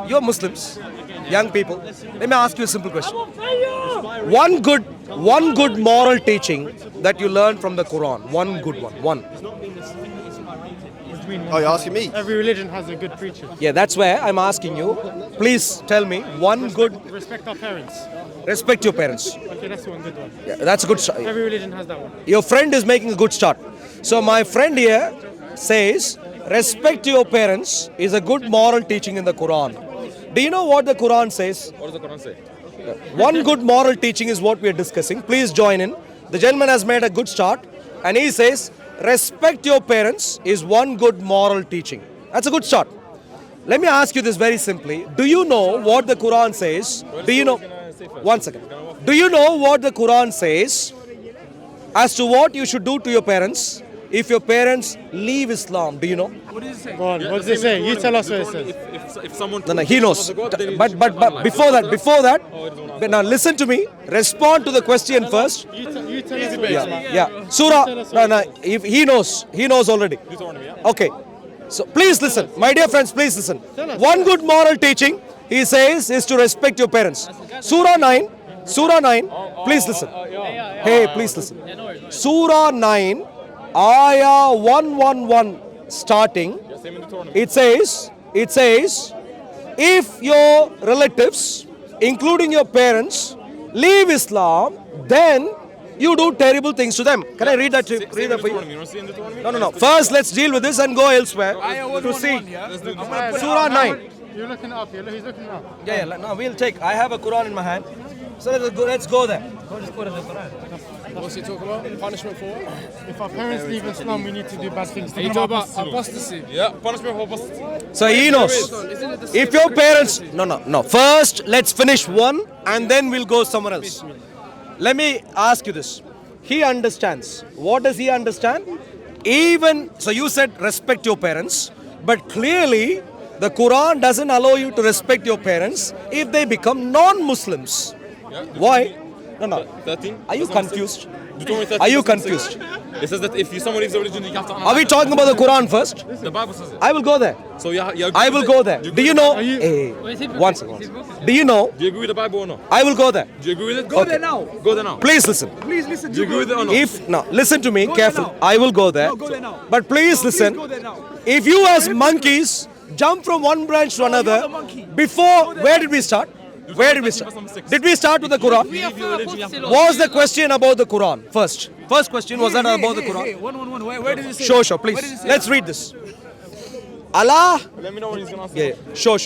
you're Muslims, young people. Let me ask you a simple question. One good moral teaching that you learn from the Quran. One good one. One. Oh, you're asking me? Every religion has a good preacher. Yeah, that's where I'm asking you. Please tell me one good. Respect our parents. Respect your parents. Okay, that's one good one. Yeah, that's a good start. Every religion has that one. Your friend is making a good start. So my friend here says, respect your parents is a good moral teaching in the Quran. Do you know what the Quran says? What does the Quran say? One good moral teaching is what we are discussing. Please join in. The gentleman has made a good start and he says, respect your parents is one good moral teaching. That's a good start. Let me ask you this very simply. Do you know what the Quran says? Do you know? One second. Do you know what the Quran says as to what you should do to your parents if your parents leave Islam? Do you know? Go on, what does it say? You tell us what it says. If someone No, he knows. But before that, but now listen to me. Respond to the question first. You tell us. Yeah. Surah. No. If he knows already. Okay. So please listen, my dear friends. Please listen. One good moral teaching, he says, is to respect your parents. Surah 9. Please listen. Hey, please listen. Surah 9, Ayah 111, starting. It says, if your relatives, including your parents, leave Islam, then you do terrible things to them. Can I read that for you? No. First, let's deal with this and go elsewhere to see. Surah 9. You're looking up. He's looking up. Yeah. No, we'll take. I have a Quran in my hand. So let's go there. What's he talking about? Punishment for what? If our parents leave Islam, we need to do bad things. He talking about apostasy. Yeah, punishment for apostasy. So he knows. If your parents... No. First, let's finish one and then we'll go somewhere else. Let me ask you this. He understands. What does he understand? So you said respect your parents, but clearly the Quran doesn't allow you to respect your parents if they become non-Muslims. Why? No. 13. Are you confused? Deuteronomy 13, Are you 6. confused? It says that if someone leaves a religion, you have to. Are we talking about the Quran first? The Bible says it. I will go there. So you I will go there. Do you know? Hey, One second. Do you know? Do you agree with the Bible or not? I will go there. Do you agree with it? Go there now. Go there now. Please listen. Please listen. Do you agree with it or not? Listen to me carefully. I will go there. Go there now. But please listen. Go there now. If you as monkeys jump from one branch to another, the monkey. before, where did we start? Where did we start? Did we start with the Quran? Was the question about the Quran first? First question was that about the Quran? Hey, 111. Where does it say? Sure, please. Where does it say Let's read this. Allah. Let me know when he's gonna answer. Yeah. Sure.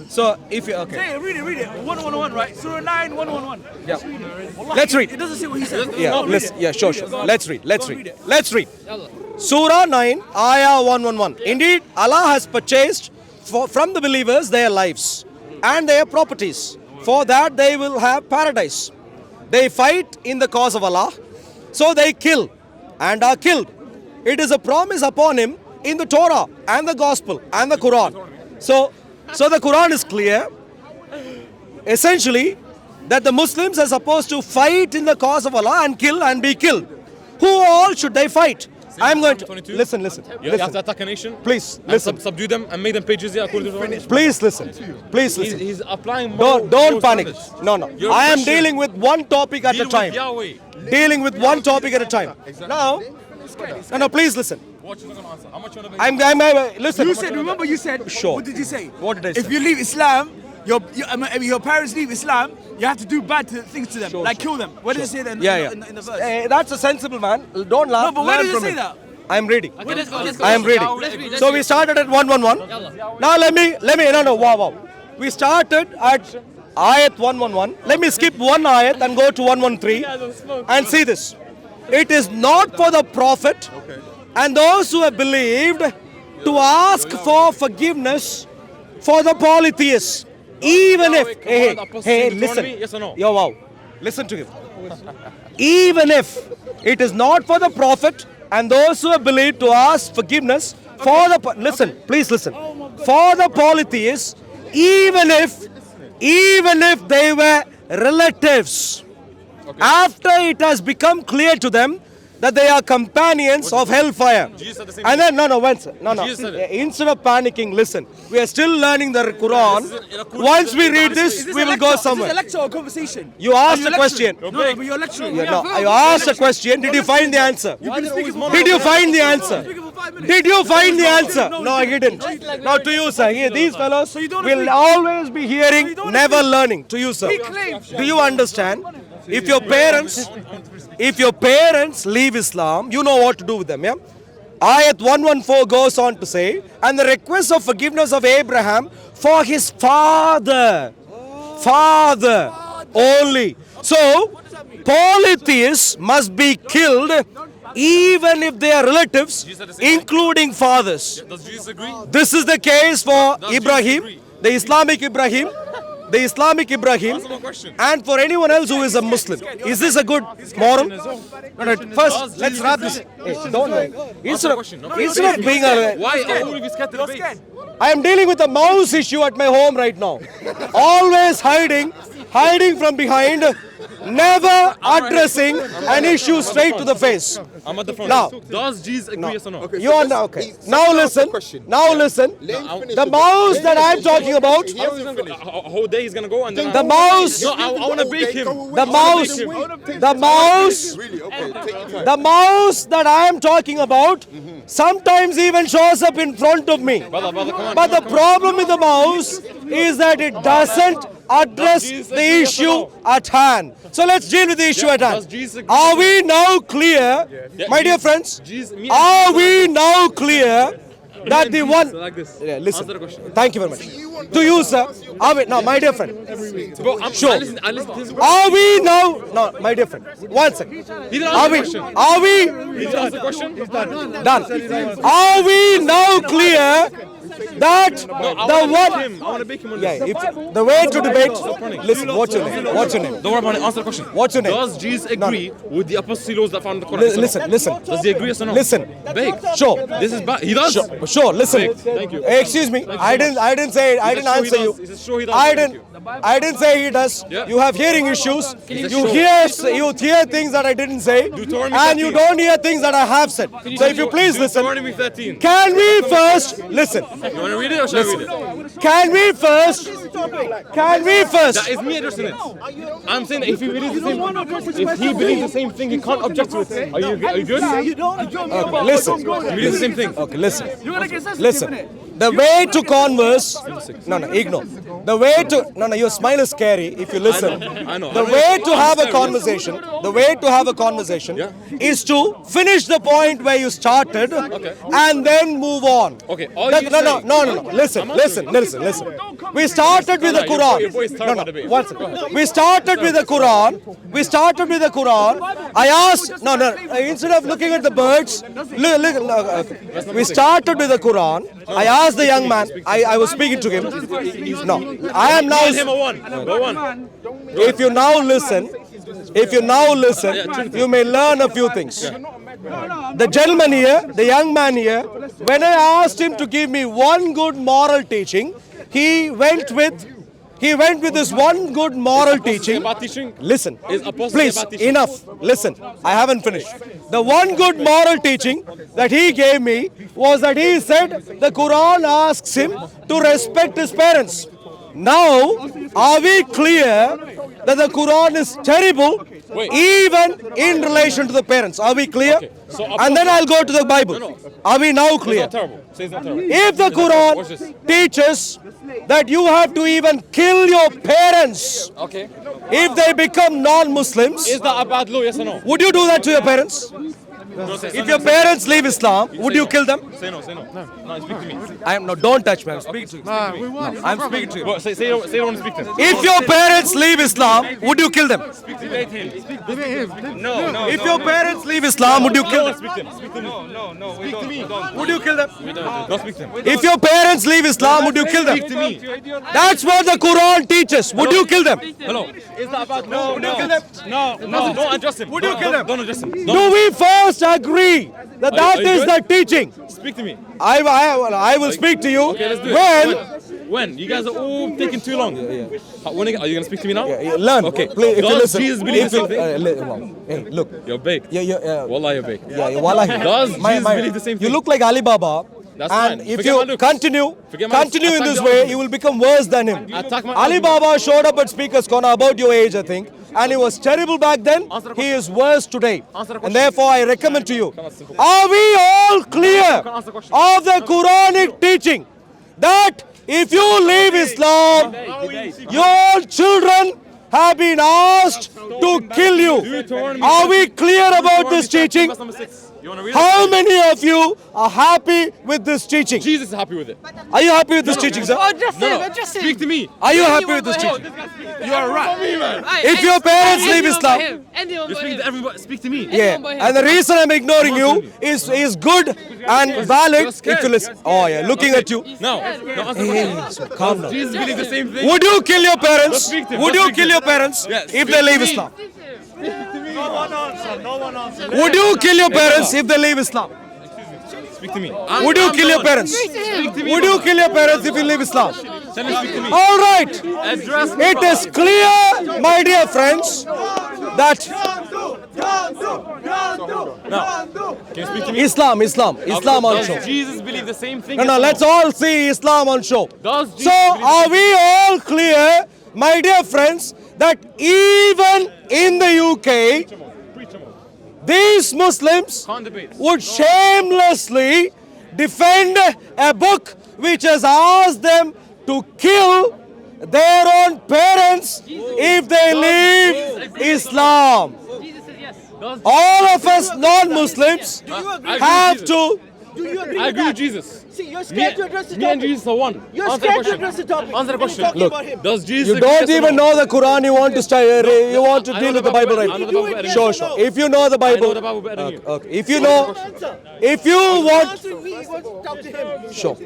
So if you okay. Hey, read it. 111, right? Surah 9, 111. Yeah. Let's read. It doesn't say what he said. Yeah, No, read it. yeah, sure. Go on. Let's read. it. Let's read. Surah 9, Ayah 111. Indeed, Allah has purchased from the believers their lives and their properties. For that they will have paradise. They fight in the cause of Allah, so they kill and are killed. It is a promise upon him in the Torah and the Gospel and the Quran. So the Quran is clear, essentially, that the Muslims are supposed to fight in the cause of Allah and kill and be killed. Who all should they fight? I'm going to 22. listen. You have to attack a nation. Please and listen. subdue them and make them pay jizya according to the Quran. Please listen. He's applying more. Don't panic. No. You're I am Christian. dealing with one topic at a Deal time. with Yahweh. Dealing with one topic at a time. Now, no, please listen. What you gonna answer? How much you wanna pay? Listen. Remember you said, Sure. what did you say? What did I say? If you leave Islam, your parents leave Islam, you have to do bad things to them, like kill them. Where does it say that in the verse? That's a sensible man. Don't laugh. No, but where learn does it from say him. that? I am reading. Okay, let's go. I am reading. So we started at 111. Now let me. No. Wow. We started at ayat 111. Let me skip one ayat and go to 113 and see this. It is not for the prophet and those who have believed to ask for forgiveness for the polytheists, even if. Hey, listen. Yes or no? Yo, wow. Listen to him. Even if it is not for the prophet and those who have believed to ask forgiveness for the please listen, for the polytheists, even if they were relatives, after it has become clear to them that they are companions of hellfire. Jesus said the same And then, no. Jesus said it. Instead of panicking, listen. We are still learning the Quran. Once we read this, we will go Is this a somewhere. lecture or conversation? You asked a question. No, but you're lecturing. No, you asked a question. Did you find the answer? Did you find the answer? Did you find the answer? No, I didn't. Now to you, sir. Here, these fellows will always be hearing, never learning. To you, sir. Do you understand? If your parents leave Islam, you know what to do with them, yeah? Ayat 114 goes on to say, and the request of forgiveness of Abraham for his father only. So, polytheists must be killed even if they are relatives, including fathers. Does Jesus agree? This is the case for Does Jesus Ibrahim, agree? the Islamic Ibrahim, Answer my question. and for anyone else who is a Muslim. Is this a good moral? No, first, let's wrap this. Hey, don't worry. Instead of being a... Why all of you scared to debate? I am dealing with a mouse issue at my home right now. Always hiding from behind, never addressing an issue straight to the face. I'm at the front. Now. Does Jesus agree, yes or no? You are now okay. Now listen. The mouse that I'm talking about. How is he gonna, a whole day he's gonna go and then The mouse. No, I want to bake him. The mouse that I am talking about sometimes even shows up in front of me. Brother, come on. But the problem with the mouse is that it doesn't address the issue at hand. So let's deal with the issue at hand. Are we now clear, my dear friends? Are we now clear that the one... Like this. Yeah, listen. Answer the question. Thank you very much. To you, sir. Are we... No, my dear friend. Bro, Sure. I listen to him. Are we now... No, my dear friend. One second. He didn't Are answer we... the question. Are we... He didn't answer the question. Done. Are we now clear that the one... I want to bake him on Yeah, this. if the way to debate... Listen, what's your name? What's your name? Don't worry about it. Answer the question. What's your name? Does Jesus agree with the apostle laws that found the Quran? yes or no? Listen. Does he agree, yes or no? Listen. Bake. Sure. This is bad. He does. Sure, listen. Thank you. Excuse me. I didn't say I didn't sure he answer you. does. He says sure he does. I didn't say he does. Yeah. You have hearing issues. You sure. hear things that I didn't say, Deuteronomy and you 13. don't hear things that I have said. So if you please listen, Deuteronomy 13. can we first listen? You want to read it or should I read it? Can we first? That is me addressing it. I'm saying that if he believes the same thing, he can't object to it. Are you good? Okay, listen. He believes the same thing. Okay, listen. Listen. The way to converse. No, ignore. The way to. No, your smile is scary if you listen. I know. The way to have a conversation. The way to have a conversation is to finish the point where you started and then move on. Okay. All That- you no. Listen. We started with the Your voice Quran. terrible debate. One second. We started with the Quran. I asked. Instead of looking at the birds, look. We started with the Quran. I asked the young man. I was speaking to him. No. I am now. Give him a one. Go on. If you now listen, you may learn a few things. The gentleman here, the young man here, when I asked him to give me one good moral teaching, he went with this one good moral teaching. About teaching. Listen, Is apostasy please, about teaching? enough. Listen, I haven't finished. The one good moral teaching that he gave me was that he said the Quran asks him to respect his parents. Now, are we clear that the Quran is terrible even in relation to the parents? Are we clear? So And then I'll go to the Bible. Are we now It's clear? not terrible. Say it's not terrible. If the Watch Quran this. teaches that you have to even kill your parents Okay. if they become non-Muslims, Is that a bad law? Yes or no? would you do that to your parents? No, say If your parents leave Islam, would you kill them? Say no. No, speak to me. Don't touch me. I'm speaking to you. We won. I'm speaking to you. Well, say you don't want to speak to him. If your parents leave Islam, would you kill them? Debate him. No. If your parents leave Islam, would you kill them? Speak to him. Speak to me. No. Speak to me. Would you kill them? Don't speak to him. If your parents leave Islam, would you kill them? Speak to me. That's what the Quran teaches. Would you kill them? Hello. Is that about No. Don't address him. Would you kill them? Don't address him. Do we first agree that Are you is good? the teaching? Speak to me. I will speak to you Okay, let's do it. When? You guys are all taking too long. When are you going to speak to me now? Learn. Okay. Please, if you Does listen. Jesus believe the same thing? Hey, look. You're baked. Yeah. Wallah, you're baked. Yeah, wallahi. Does Jesus believe the same You thing? look like Alibaba. That's and fine. if Forget my you looks. continue Forget my looks. in Attack this the way, argument. you will become worse than him. Attack my Alibaba showed up at Speaker's Corner about your age, I think, and he was terrible back then. Answer the He question. is worse today. Answer the And question. therefore, I recommend to you, on, simple. are we all clear Answer the question. of the Quranic teaching that if you leave Islam, your children have been asked to kill you? Deuteronomy Are we clear about this teaching? Verse number 6. You want to read it? How many of you are happy with this teaching? Jesus is happy with it. Are you happy with this teaching, sir? Speak to me. Are you happy with this teaching? You are right. If your parents leave Islam, You're speaking to everybody. Speak to me. yeah, and the reason I'm ignoring you is good and valid if you listen. Oh yeah, looking at you. No. Answer the question. Calm down. Jesus believes the same thing. Would you kill your parents? Speak to him. Would Just you speak kill to your him. parents Yes, if speak they to leave me. Islam? Would you kill your parents if they leave Islam? Speak to me. Would you kill your parents? Speak to me. Would you kill your parents if you leave Islam? Tell him speak to me. All right. Address me. It is clear, my dear friends, that Can you speak to me? Islam on Does show. Jesus believe the same thing? No, as let's all see Islam on show. Does Jesus So, believe are we all clear, my dear friends, that even in the UK, these Muslims Can't debate. would shamelessly defend a book which has asked them to kill their own parents if they leave Islam? All of us non-Muslims have to. I agree with Jesus. See, you're scared to address the Me and topic. Jesus are one. You're Answer the scared to question. address the topic. Answer the You're question. talking about him. Does Jesus You agree, don't yes or even no? know the Quran. You want to you want to I deal know with the the Bible, Bible. right? I know the Bible better than Sure, you. sure. If you know the I know Bible, the Bible better than you. okay. If you know, if you want, Answering me, you want to talk to him. sure.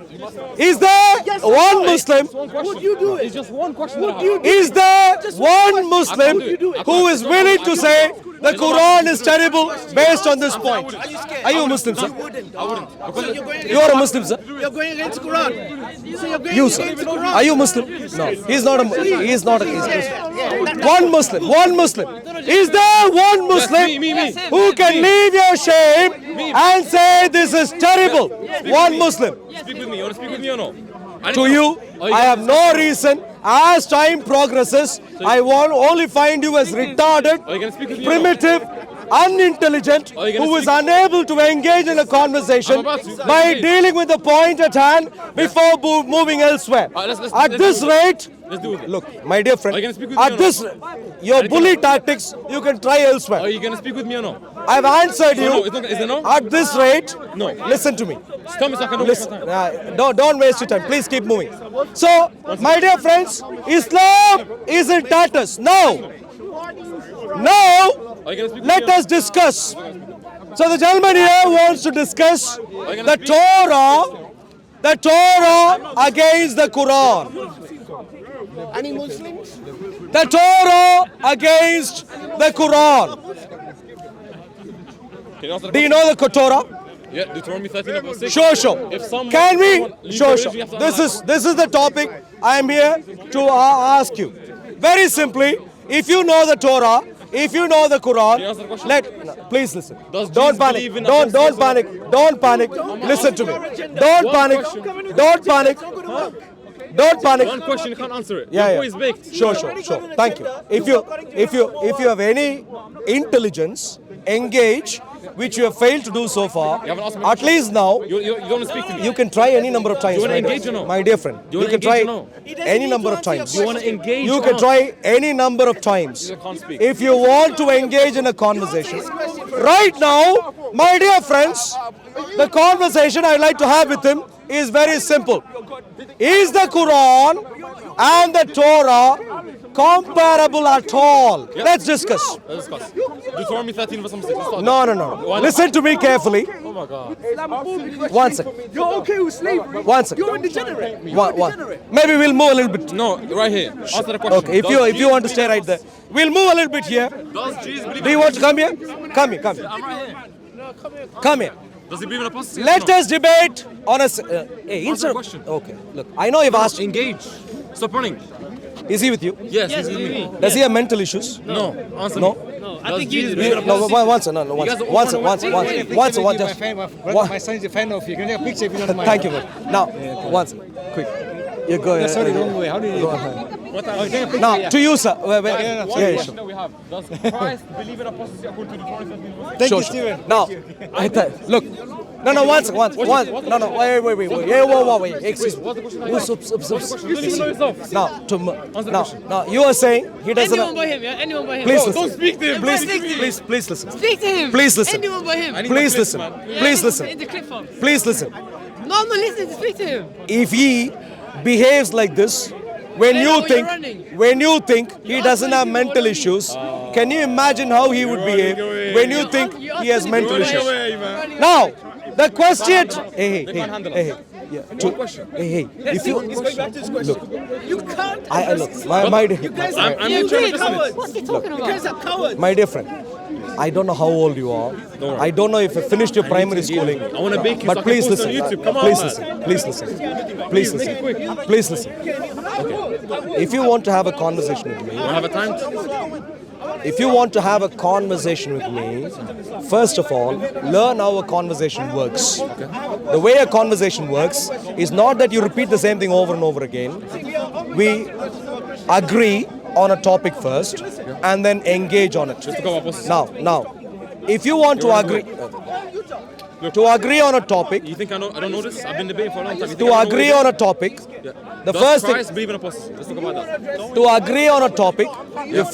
Is there Yes, one no. Muslim? Would you do it? It's just one question. Would that I you have. do Is there one I Muslim can't do it. who is willing to say the Quran is terrible based on this point? Are you scared? Are you a Muslim, sir? You wouldn't. I wouldn't. So you're going You are a Muslim, sir. You're going against the Quran. So you're going You, against sir. the Quran. Are you Muslim? No. He's not a. He's not a. He's Muslim. One Muslim. One Muslim. Is there one Muslim me. who can leave your shame and say this is terrible? One Muslim. Speak with me. You want to speak with me or no? To you, I have no reason. As time progresses, I will only find you as retarded, Are you gonna speak with me or no? primitive, unintelligent, Are you gonna who is speak? unable to engage in a conversation I'm about to. by Okay. dealing with the point at hand before moving elsewhere. Let's At this do it. rate, Let's do it. look, my dear friend, Are you gonna speak with me at or this, your bully tactics, you can try Are elsewhere. you going to speak with me or no? I've answered No, you. it's not, is there no? At this rate, No. listen to me. Just tell me so I can know Listen, your time. don't waste your time. Please keep moving. So, my dear friends, Islam is in tatters. Now, Are you going to speak with let me or us discuss. So the gentleman here wants to discuss the Torah against the Quran. Any Muslims? The Torah against the Quran. Can you answer the Do you question? know the Torah? Yeah, Deuteronomy 13 about 6. Sure, sure. If someone- Can we? someone leaves Sure, the sure. religion, you have to This is the topic I am here to ask you. Very simply, if you know the Torah, if you know the Can you Quran, answer the question? please listen. Does Don't Jesus panic. believe in Don't apostasy? panic. Don't panic. Listen to me. Don't One panic. question. Don't panic. Don't panic. One question, you can't answer it. Yeah, Your yeah. boy is baked. Sure. Thank you. If you have any intelligence, engage, which you have failed to do so far. You haven't asked me a At question. least now, You don't want to speak to me. you can try any number of times. You wanna my dear- engage or no? My dear friend, You you wanna can try engage or no? any number of times. You want to engage You or can not? try any number of times. You can't speak. If you want to engage in a conversation. Right now, my dear friends, the conversation I'd like to have with him is very simple. Is the Quran and the Torah comparable at all? Let's discuss. Let's discuss. Deuteronomy 13 verse number 6. Let's start. No. Listen to me carefully. Oh my God. One second. You're okay with slavery? One second. You're a degenerate. One. Maybe we'll move a little bit. No, right here. Answer the question. Okay, if you want to stay right there, we'll move a little bit here. Does Jesus believe Do you want to come here? Come here. I'm right here. Come here. Does he believe in apostasy? Let us debate on a. Hey, Answer instead. the question. Okay, look. I know you've asked. Engage. Stop running. Is he with you? Yes, he's with me. Does he have mental issues? No. Answer No. me. I think Jesus you believe in No, apostasy? once, no, no, guys are all once, on once, the once, website. once, My once, just. son is a fan of you. Can I have a picture if you don't mind? Thank you, man. Now, once, quick. You go ahead. Sorry, wrong way. How did you? Now, to you, sir. Yeah, One yeah, question sure. that we have. Does Christ believe in apostasy according to Deuteronomy 13? Thank Sure, you, sure. Steven. Now, look. No, once. No, wait. Yeah, wait. Excuse me. What's the question? Oops, oops. You don't even know yourself. Now, you are saying he doesn't. Anyone but him, yeah? Anyone but him. Please Don't listen. speak to him. Please listen. Speak to him. Please listen. Anyone but him. Please listen. Yeah, Please in listen. the clip farm. Please listen. No, I'm not listening to speak to him. If he behaves like this, when Then you you're think, running. he doesn't have mental issues, can you imagine how he would behave when you think he has mental issues? Now, the question. Hey. Yeah. Hey. If you look, You can't. I look. My dear, I'm You trying to did. listen. What's he talking You about? guys are cowards. my dear friend. I don't know how old you are. worry. I don't know if you finished your primary schooling. I want to bake you so I But can please post listen. on YouTube. Come on, Please man. listen. Please listen. Please listen. Okay. If you want to have a conversation with me, I have a time. if you want to have a conversation with me, first of all, learn how a conversation works. The way a conversation works is not that you repeat the same thing over and over again. We agree on a topic first and then engage on it. Just to go apostasy. Now, if you want to agree on a topic, You think I don't know this? I've been debating for a long time. You think to I don't know agree what on a topic, it is? the Does first Christ thing, believe in apostasy? Let's talk about that. to agree on a topic, you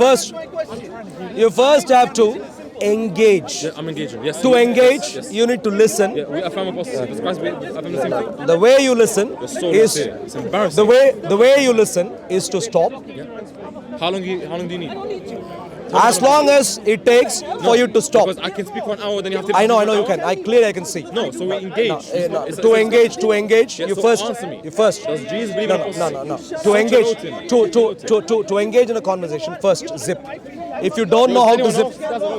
first have to engage. Yeah, I'm engaging. Yes. To engage, Yes. you need to listen. Yeah, we affirm apostasy. Does Christ affirm the same thing? The way you listen So is it's embarrassing. the way you listen is to stop How long do you need? as long as it takes for you to stop. Because I can speak 1 hour, then you have to. I know you can. I can see. No, so we engage. To engage, Yeah, you so first. answer me. You first. Does Jesus believe in apostasy? No. To engage, to engage in a conversation, first zip. If you don't know how to zip,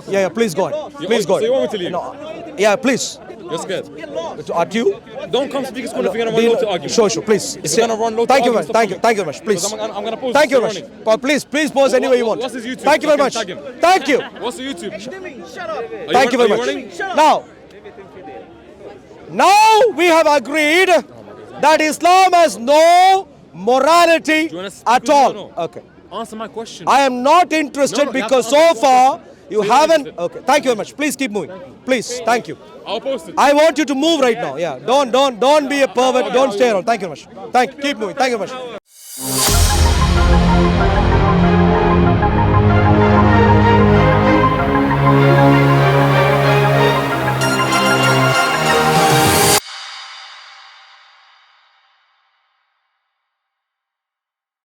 yeah, please go ahead. Please go So you ahead. want me to leave? No, yeah, please. You're scared. At you? Don't come speak as if you're gonna run low to argue. Sure, please. If you're gonna run low to Thank you, argue, very- stop thank you very much. Please. Because I'm gonna pause Thank you this very running. much. Please pause any way you want. What's his YouTube? Thank you very So I much. can tag him. Thank you. What's the YouTube? Thank you very much. Running? Now we have agreed that Islam has no morality Do you wanna speak at with me all. or no? Okay. Answer my question. I am not interested No, you have because to so answer the far you you're haven't. interested. Okay. Thank you very much. Please keep moving. Please. Thank you. I'll post it. I want you to move right now. Yeah. Don't be a pervert. Don't stay around. Thank you very much. Keep moving. Thank you very much.